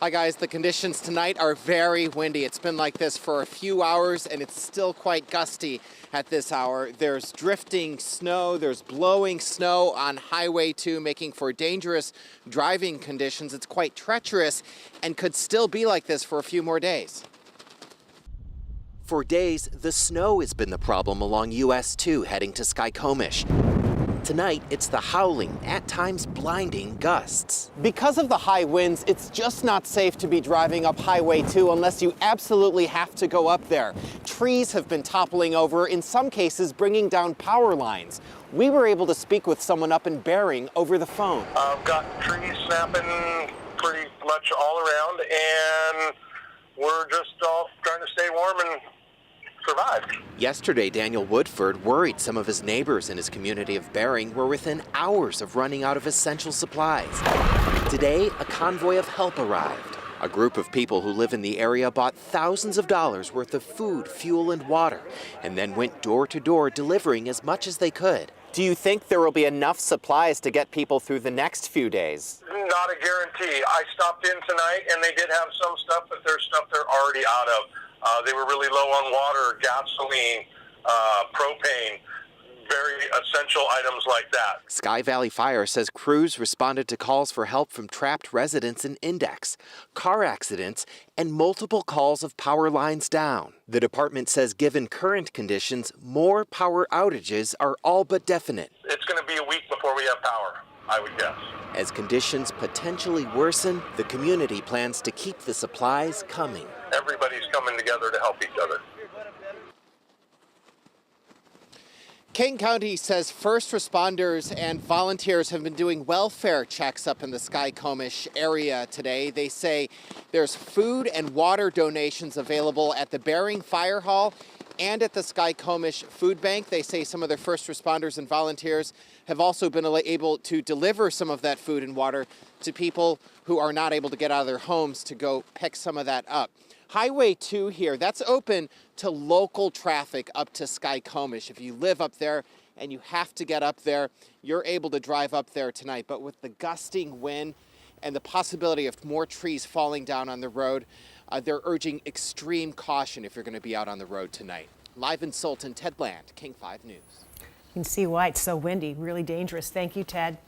Hi guys, the conditions tonight are very windy. It's been like this for a few hours and it's still quite gusty at this hour. There's drifting snow, there's blowing snow on Highway 2, making for dangerous driving conditions. It's quite treacherous and could still be like this for a few more days. For days, the snow has been the problem along US 2 heading to Skykomish. Tonight, it's the howling, at times blinding gusts. Because of the high winds, it's just not safe to be driving up Highway 2 unless you absolutely have to go up there. Trees have been toppling over, in some cases bringing down power lines. We were able to speak with someone up in Bering over the phone. I've got trees snapping pretty much all around, and we're just all trying to stay warm and survive. Yesterday, Daniel Woodford worried some of his neighbors in his community of Bering were within hours of running out of essential supplies. Today, a convoy of help arrived. A group of people who live in the area bought thousands of dollars worth of food, fuel, and water, and then went door to door delivering as much as they could. Do you think there will be enough supplies to get people through the next few days? Not a guarantee. I stopped in tonight, and they did have some stuff, but there's stuff they're already out of. They were really low on water, gasoline, propane, very essential items like that. Sky Valley Fire says crews responded to calls for help from trapped residents in Index, car accidents, and multiple calls of power lines down. The department says given current conditions, more power outages are all but definite. It's going to be a week before we have power, I would guess. As conditions potentially worsen, the community plans to keep the supplies coming. Everybody's coming together to help each other. King County says first responders and volunteers have been doing welfare checks up in the Skykomish area today. They say there's food and water donations available at the Bering Fire Hall and at the Skykomish Food Bank. They say some of their first responders and volunteers have also been able to deliver some of that food and water to people who are not able to get out of their homes to go pick some of that up. Highway 2 here, that's open to local traffic up to Skykomish. If you live up there and you have to get up there, you're able to drive up there tonight. But with the gusting wind and the possibility of more trees falling down on the road, they're urging extreme caution if you're going to be out on the road tonight. Live in Sultan, Ted Bland, King 5 News. You can see why it's so windy, really dangerous. Thank you, Ted.